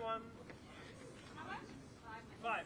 one. 5.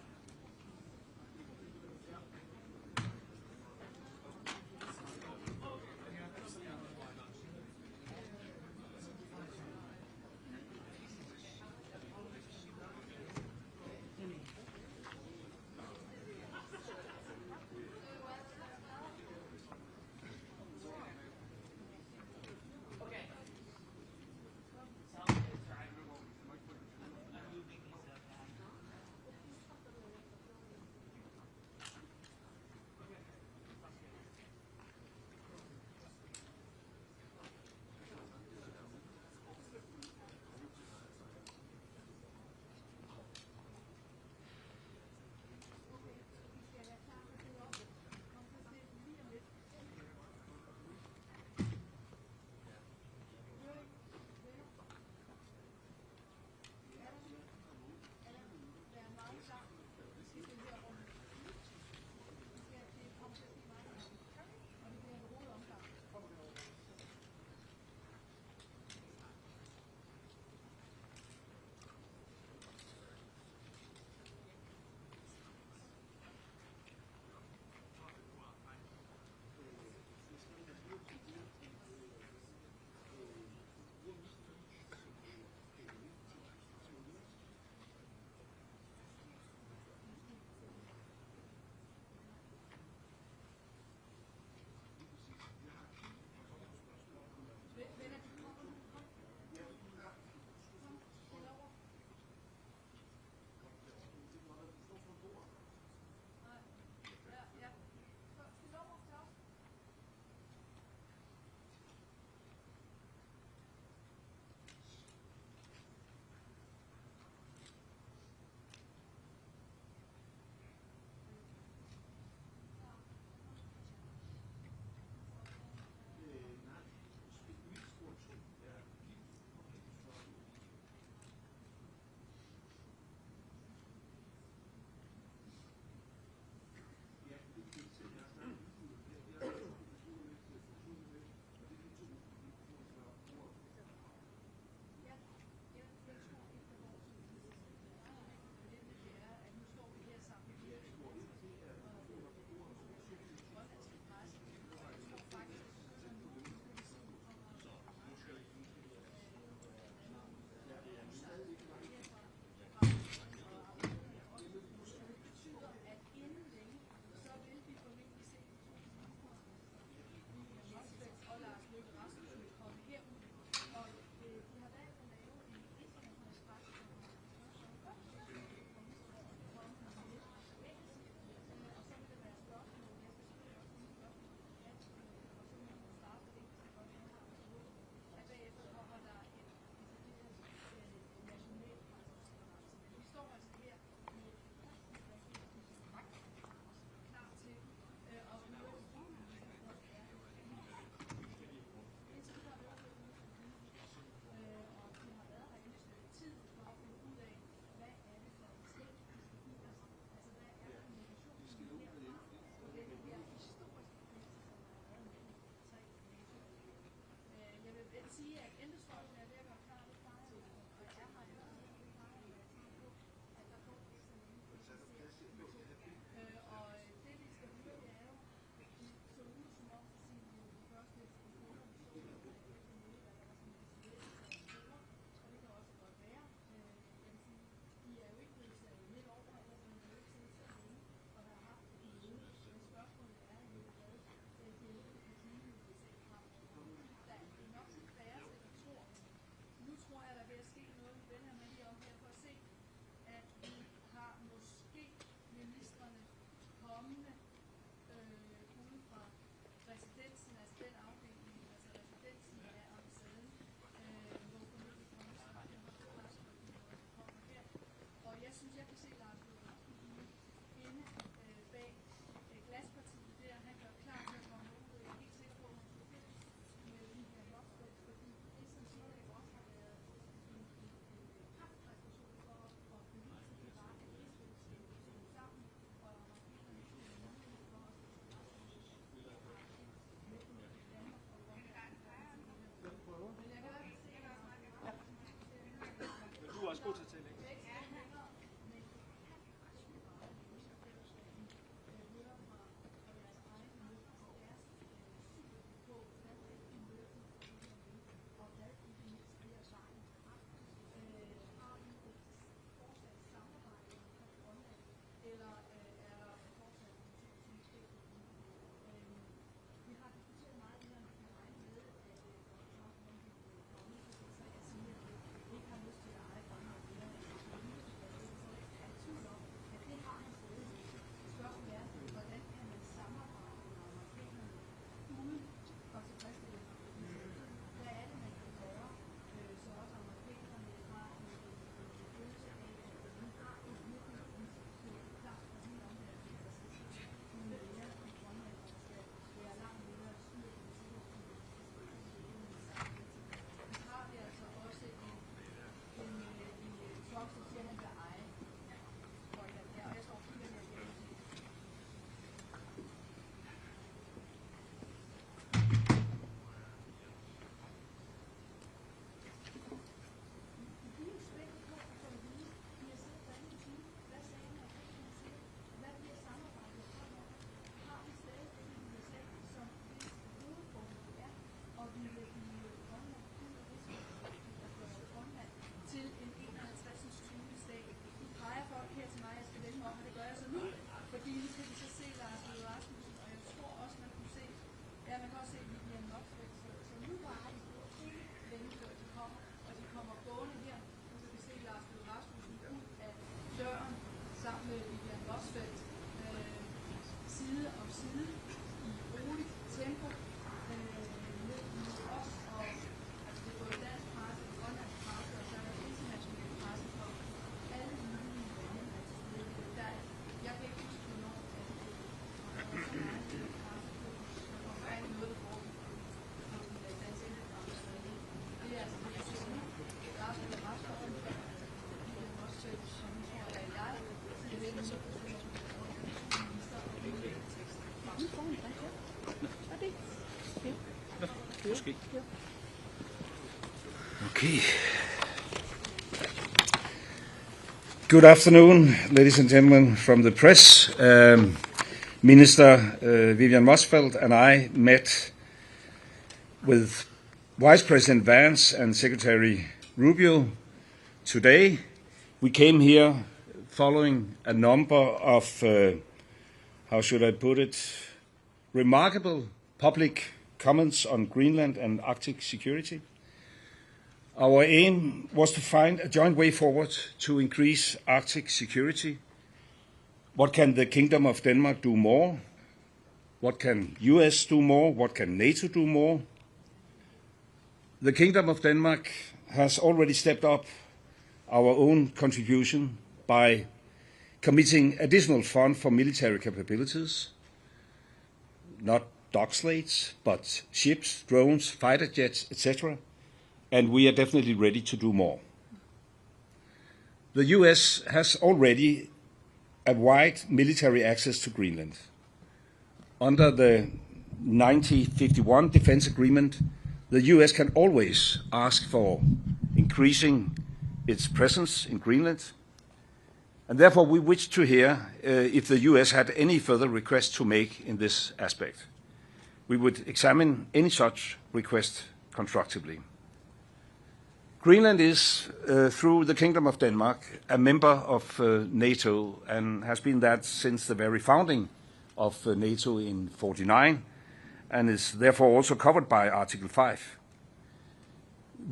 Okay. Good afternoon, ladies and gentlemen from the press. Minister Vivian Motzfeldt and I met with Vice President Vance and Secretary Rubio today. We came here following a number of, how should I put it, remarkable public comments on Greenland and Arctic security. Our aim was to find a joint way forward to increase Arctic security. What can the Kingdom of Denmark do more? What can US do more? What can NATO do more? The Kingdom of Denmark has already stepped up our own contribution by committing additional funds for military capabilities, not dock slates, but ships, drones, fighter jets, etc. And we are definitely ready to do more. The US has already a wide military access to Greenland. Under the 1951 Defense Agreement, the US can always ask for increasing its presence in Greenland, and therefore we wish to hear if the US had any further requests to make in this aspect. We would examine any such request constructively. Greenland is, through the Kingdom of Denmark, a member of NATO and has been that since the very founding of NATO in 1949 and is therefore also covered by Article 5.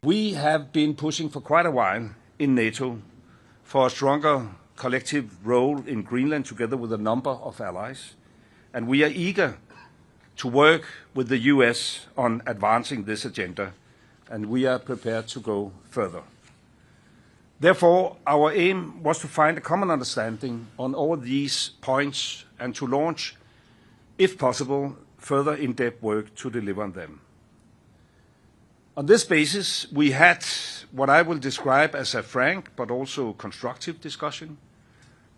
We have been pushing for quite a while in NATO for a stronger collective role in Greenland together with a number of allies, and we are eager to work with the US on advancing this agenda, and we are prepared to go further. Therefore, our aim was to find a common understanding on all these points and to launch, if possible, further in-depth work to deliver on them. On this basis, we had what I will describe as a frank but also constructive discussion.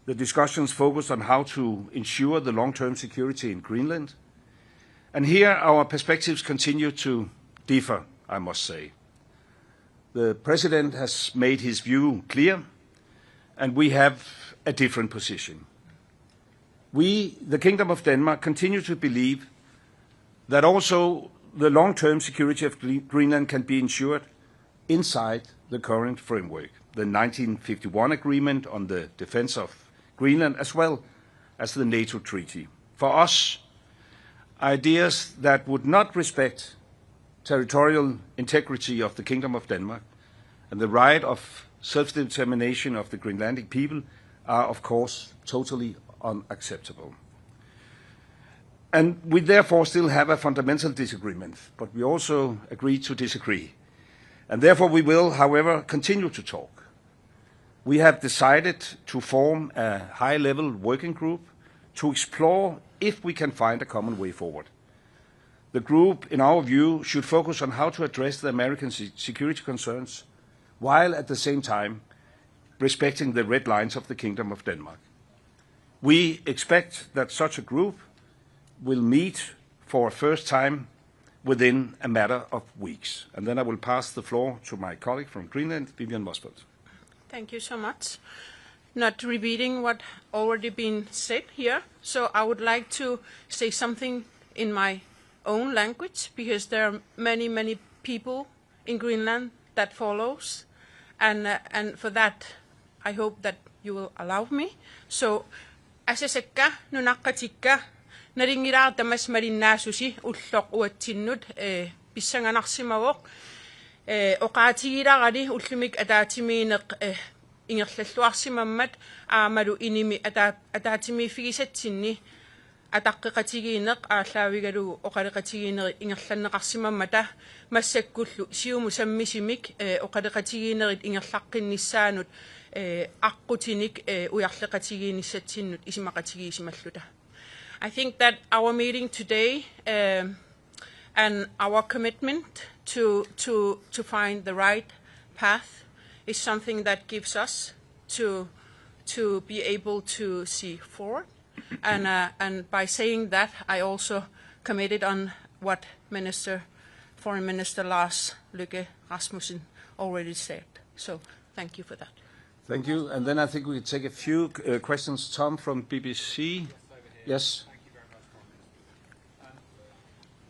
The discussions focused on how to ensure the long-term security in Greenland. And here our perspectives continue to differ, I must say. The President has made his view clear, and we have a different position. We, the Kingdom of Denmark, continue to believe that also the long-term security of Greenland can be ensured inside the current framework, the 1951 Agreement on the Defense of Greenland, as well as the NATO Treaty. For us, ideas that would not respect territorial integrity of the Kingdom of Denmark and the right of self-determination of the Greenlandic people are, of course, totally unacceptable. And we therefore still have a fundamental disagreement, but we also agree to disagree. And therefore we will, however, continue to talk. We have decided to form a high-level working group to explore if we can find a common way forward. The group, in our view, should focus on how to address the American security concerns, while at the same time respecting the red lines of the Kingdom of Denmark. We expect that such a group will meet for a first time within a matter of weeks. And then I will pass the floor to my colleague from Greenland, Vivian Motzfeldt. Thank you so much. Not repeating what already been said here, so I would like to say something in my own language, because there are many people in Greenland that follows, and for that I hope that you will allow me. So, asasakka nunaqatikka naringiraa tamas marinnaasusi ulloq uatsinnut pissanganarsimavoq oqaatigilarali ullumik ataatimiineq ingerlalluarsimammat aamalu inimi ataatimiiffigisatsinni атаққиқатигиинеқ ааллаавигалугу оқалеқатигиинери ингерланнеқарсимаммата массаккуллу сиуму саммисимик оқалеқатигиинерит ингерлаққиннissaанут аққутиник уярлеқатигииниссатсиннут исимақатигиисималлута. I think that our meeting today and our commitment to find the right path is something that gives us to be able to see forward. And by saying that, I also committed on what Minister Foreign Minister Lars Løkke Rasmussen already said. So thank you for that. Thank you. And then I think we can take a few questions. Tom from BBC. Yes. Thank you very much, Prime Minister.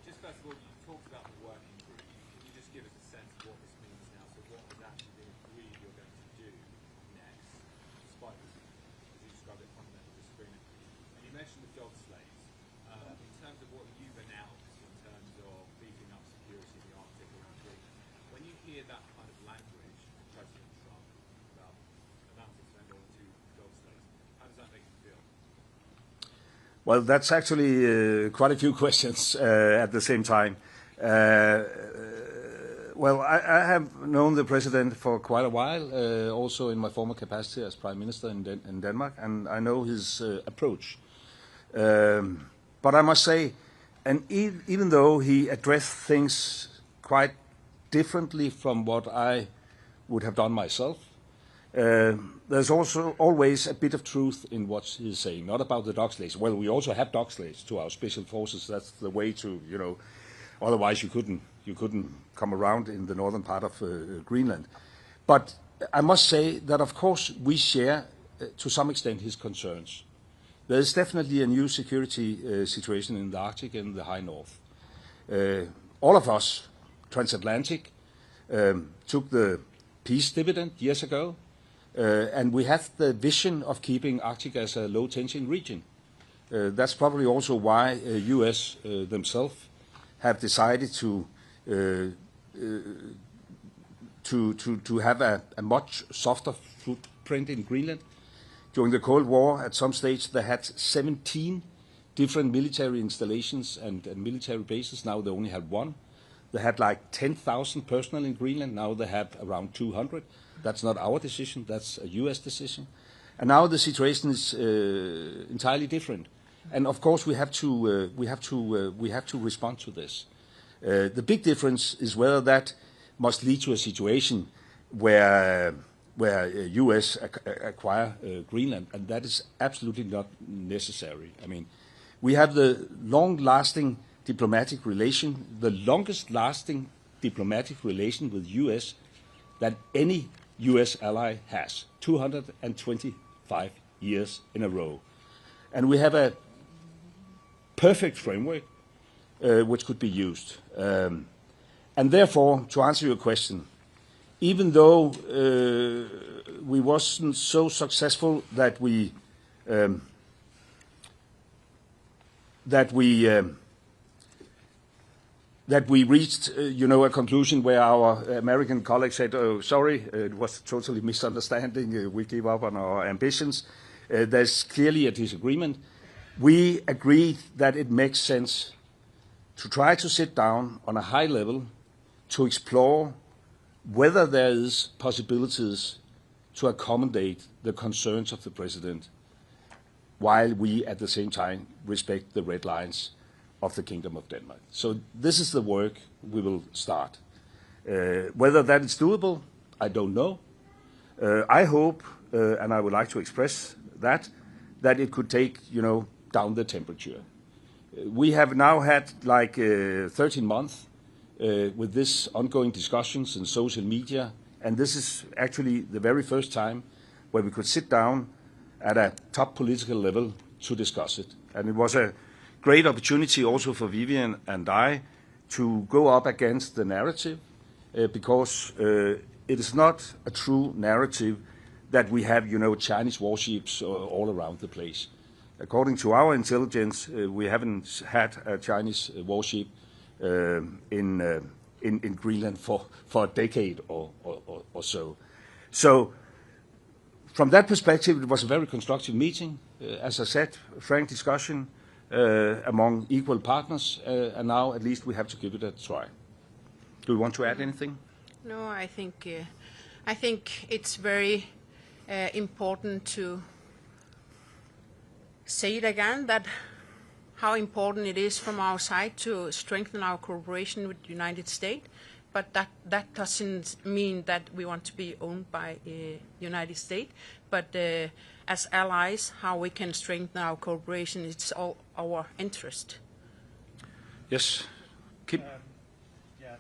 Just first of all, you talked about the working group. Can you just give us a sense of what this means now? So what has actually been agreed you're going to do next, despite this, as you described it, fundamental disagreement? And you mentioned the dog slaves. In terms of what you've announced in terms of beefing up security in the Arctic around Greenland, when you hear that kind of language from President Trump about amounting to spend on two dog slaves, how does that make you feel? Well, that's actually quite a few questions at the same time. Well, I have known the president for quite a while, also in my former capacity as prime minister in Denmark, and I know his approach. But I must say, and even though he addressed things quite differently from what I would have done myself, there's also always a bit of truth in what he's saying, not about the dog slaves. Well, we also have dog slaves to our special forces. That's the way to, otherwise you couldn't come around in the northern part of Greenland. But I must say that, of course, we share, to some extent, his concerns. There is definitely a new security situation in the Arctic and the high north. All of us, Transatlantic, took the peace dividend years ago. And we have the vision of keeping Arctic as a low-tension region. That's probably also why U.S. themselves have decided to have a much softer footprint in Greenland. During the Cold War, at some stage, they had 17 different military installations and military bases. Now they only have one. They had like 10,000 personnel in Greenland. Now they have around 200. That's not our decision. That's a U.S. decision. And now the situation is entirely different. And of course, we have to respond to this. The big difference is whether that must lead to a situation where U.S. acquire Greenland, and that is absolutely not necessary. I mean, we have the long-lasting diplomatic relation, the longest-lasting diplomatic relation with U.S. that any U.S. ally has, 225 years in a row. And we have a perfect framework which could be used. And therefore, to answer your question, even though we wasn't so successful that we reached, a conclusion where our American colleagues said, "Oh, sorry, it was a totally misunderstanding. We gave up on our ambitions." There's clearly a disagreement. We agreed that it makes sense to try to sit down on a high level to explore whether there is possibilities to accommodate the concerns of the president, while we at the same time respect the red lines of the Kingdom of Denmark. So this is the work we will start. Whether that is doable, I don't know. I hope, and I would like to express that it could take, down the temperature. We have now had like 13 months with this ongoing discussions in social media, and this is actually the very first time where we could sit down at a top political level to discuss it. And it was a great opportunity also for Vivian and I to go up against the narrative, because it is not a true narrative that we have, Chinese warships all around the place. According to our intelligence, we haven't had a Chinese warship in Greenland for a decade or so. So from that perspective, it was a very constructive meeting. As I said, frank discussion among equal partners, and now at least we have to give it a try. Do you want to add anything? No, I think it's very important to say it again, that how important it is from our side to strengthen our cooperation with the United States, but that doesn't mean that we want to be owned by the United States, but as allies, how we can strengthen our cooperation, it's all our interest. Yes. Keep. Yeah,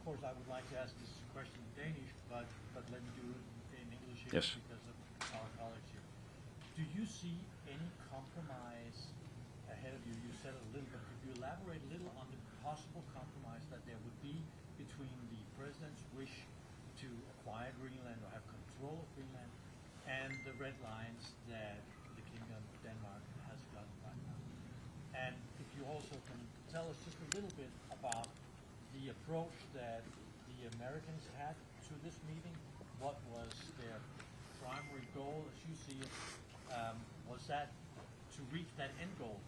course, I would like to ask this question in Danish, but let me do it in English here Yes. because of our colleagues here. Do you see any compromise ahead of you? You said it a little bit. Could you elaborate a little on the possible compromise that there would be between the president's wish to acquire Greenland or have control of Greenland and the red lines that the Kingdom of Denmark has gotten right now? And if you also can tell us just a little bit about the approach that the Americans had to this meeting. What was their primary goal, as you see it? Was that to reach that end goal,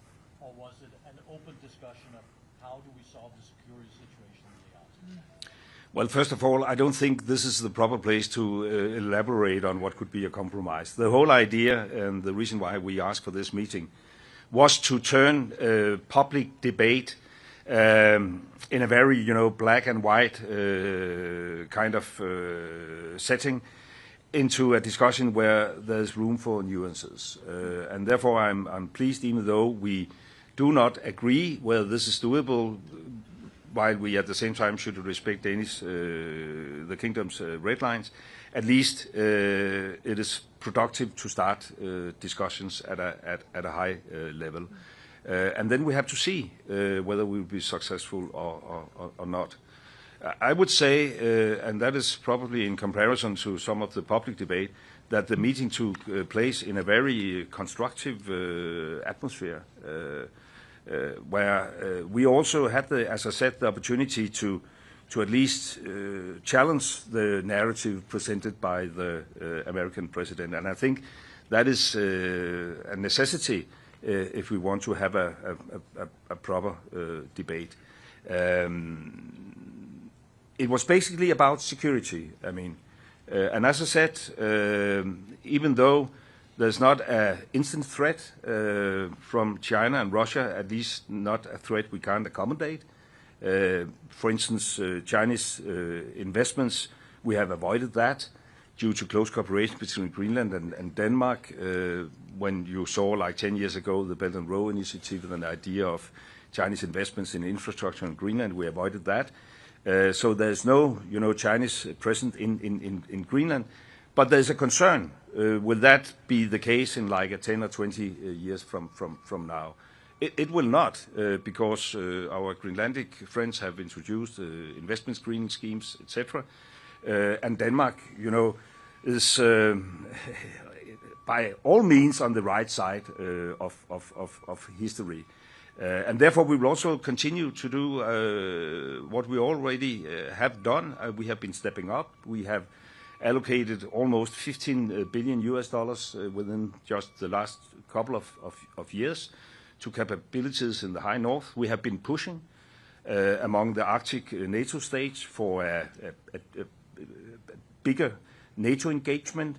or was it an open discussion of how do we solve the security situation in the Arctic? Well, first of all, I don't think this is the proper place to elaborate on what could be a compromise. The whole idea and the reason why we asked for this meeting was to turn public debate in a very, black and white kind of setting into a discussion where there's room for nuances. And therefore, I'm pleased, even though we do not agree whether this is doable, while we at the same time should respect the kingdom's red lines, at least it is productive to start discussions at a high level. And then we have to see whether we will be successful or not. I would say, and that is probably in comparison to some of the public debate, that the meeting took place in a very constructive atmosphere, where we also had, as I said, the opportunity to at least challenge the narrative presented by the American president. And I think that is a necessity if we want to have a proper debate. It was basically about security. I mean, and as I said, even though there's not an instant threat from China and Russia, at least not a threat we can't accommodate. For instance, Chinese investments, we have avoided that due to close cooperation between Greenland and Denmark. When you saw, like 10 years ago, the Belt and Road Initiative and the idea of Chinese investments in infrastructure in Greenland, we avoided that. So there's no, Chinese presence in Greenland. But there's a concern. Will that be the case in like 10 or 20 years from now? It will not, because our Greenlandic friends have introduced investment screening schemes, etc. And Denmark, is by all means on the right side of history. And therefore, we will also continue to do what we already have done. We have been stepping up. We have allocated almost $15 billion within just the last couple of years to capabilities in the high north. We have been pushing among the Arctic NATO states for a bigger NATO engagement.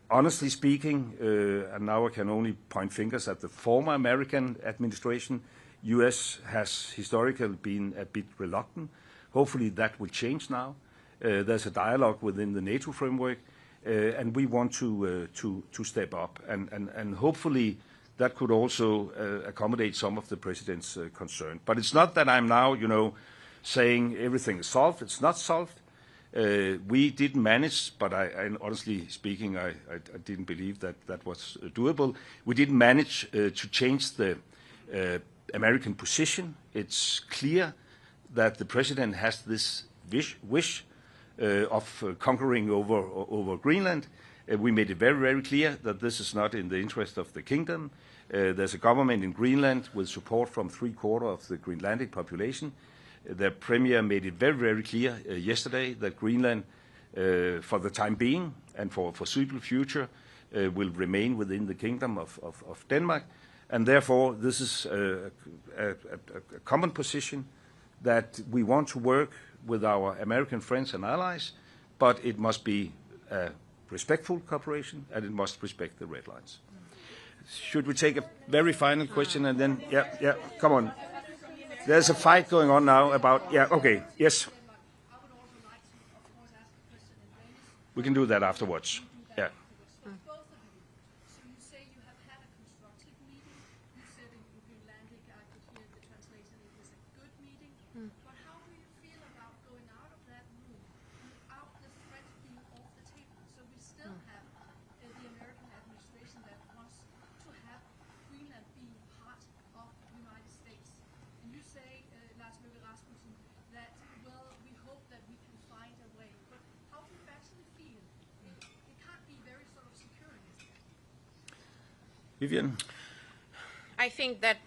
Honestly speaking, and now I can only point fingers at the former American administration, U.S. has historically been a bit reluctant. Hopefully that will change now. There's a dialogue within the NATO framework, and we want to step up. And hopefully that could also accommodate some of the president's concern. But it's not that I'm now, saying everything is solved. It's not solved. We didn't manage, but I honestly speaking, I didn't believe that was doable. We didn't manage to change the American position. It's clear that the president has this wish of conquering over Greenland. We made it very, very clear that this is not in the interest of the kingdom. There's a government in Greenland with support from 3/4 of the Greenlandic population. The premier made it very, very clear yesterday that Greenland, for the time being and for foreseeable future, will remain within the kingdom of Denmark. And therefore, this is a common position that we want to work with our American friends and allies, but it must be a respectful cooperation and it must respect the red lines. Should we take a very final question and then, yeah, come on. There's a fight going on now about, okay, yes. We can do that afterwards. Yeah. Both of you. So you say you have had a constructive meeting. You said in Greenlandic, I could hear the translation, it was a good meeting. But how do you feel about going Vivian? I think that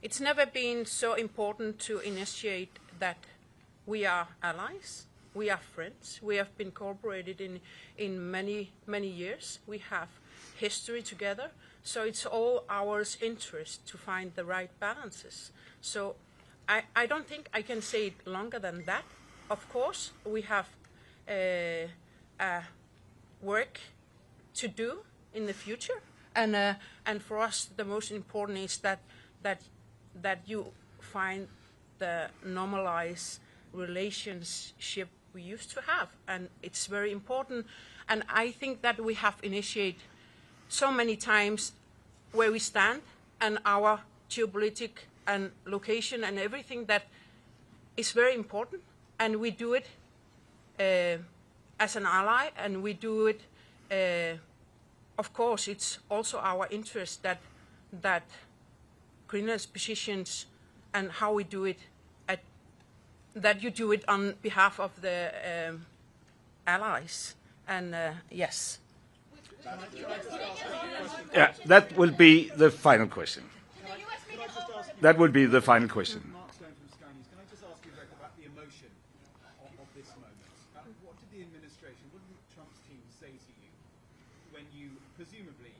it's never been so important to initiate that we are allies, we are friends, we have been cooperated in many years, we have history together, so it's all our interest to find the right balances. So I don't think I can say it longer than that. Of course, we have work to do in the future, and for us the most important is that you find the normalized relationship we used to have, and it's very important. And I think that we have initiated so many times where we stand and our geopolitics and location and everything that is very important, and we do it as an ally, and we do it. Of course, it's also our interest that Greenland's positions and how we do it, that you do it on behalf of the allies. And yes. Yeah, that will be the final question. That will be the final question. Mark Stone from Sky News. Can I just ask you, Løkke, about the emotion of this moment? What did the administration, what did Trump's team say to you when you presumably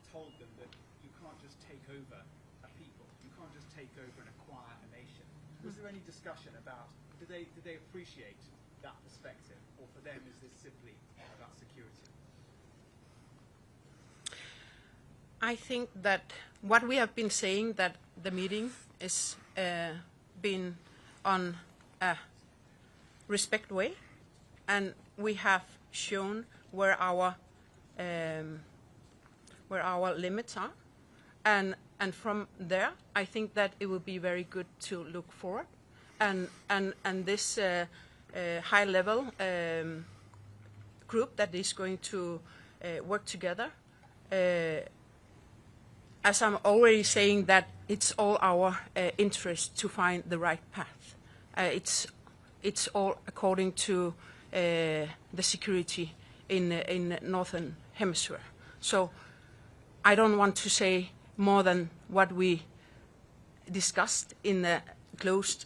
told them that you can't just take over a people, you can't just take over and acquire a nation? Was there any discussion about, did they appreciate that perspective, or for them is this simply about security? I think that what we have been saying, that the meeting is been on a respect way, and we have shown where our limits are, and from there I think that it will be very good to look forward, and this high level group that is going to work together. As I'm already saying, that it's all our interest to find the right path. It's all according to the security in Northern Hemisphere. So I don't want to say more than what we discussed in the closed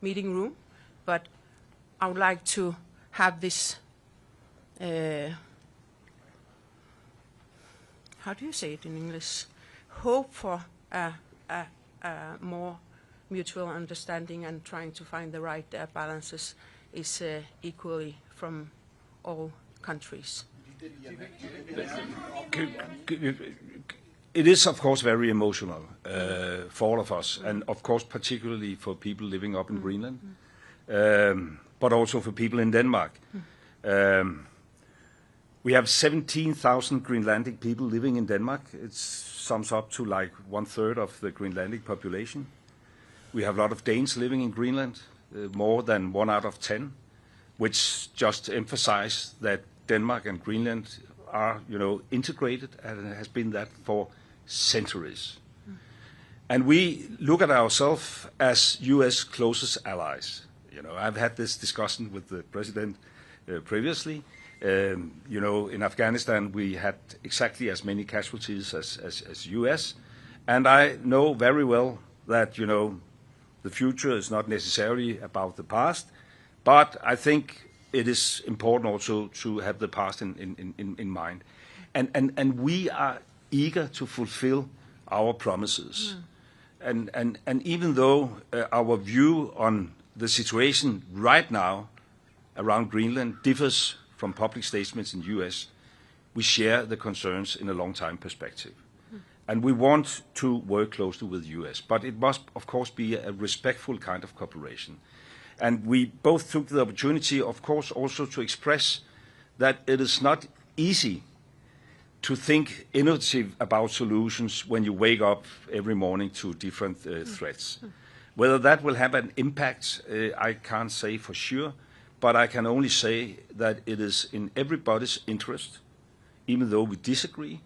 meeting room, but I would like to have this. How do you say it in English? Hope for a more mutual understanding and trying to find the right balances is equally from all countries. It is, of course, very emotional for all of us, and of course, particularly for people living up in Greenland, but also for people in Denmark. We have 17,000 Greenlandic people living in Denmark. It sums up to like 1/3 of the Greenlandic population. We have a lot of Danes living in Greenland, more than 1 out of 10, which just emphasize that Denmark and Greenland are, integrated, and it has been that for centuries. And we look at ourselves as U.S. closest allies. I've had this discussion with the president previously. In Afghanistan, we had exactly as many casualties as U.S., and I know very well that, the future is not necessarily about the past, but I think it is important also to have the past in mind. And we are eager to fulfill our promises. And even though our view on the situation right now around Greenland differs from public statements in the U.S., we share the concerns in a long-time perspective. And we want to work closely with the U.S., but it must, of course, be a respectful kind of cooperation. And we both took the opportunity, of course, also to express that it is not easy to think innovative about solutions when you wake up every morning to different threats. Whether that will have an impact, I can't say for sure, but I can only say that it is in everybody's interest, even though we disagree,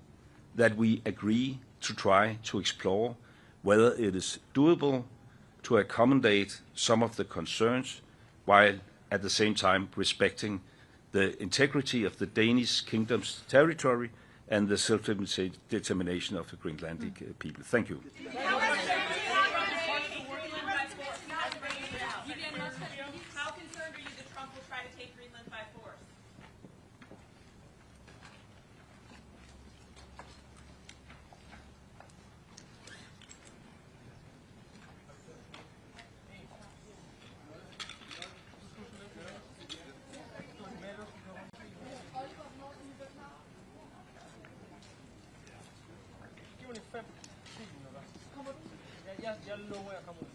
that we agree to try to explore whether it is doable to accommodate some of the concerns while at the same time respecting the integrity of the Danish kingdom's territory and the self-determination of the Greenlandic people. Thank you. How concerned are you that Trump will try to take Greenland by force? Jeg lover, jeg kommer ud.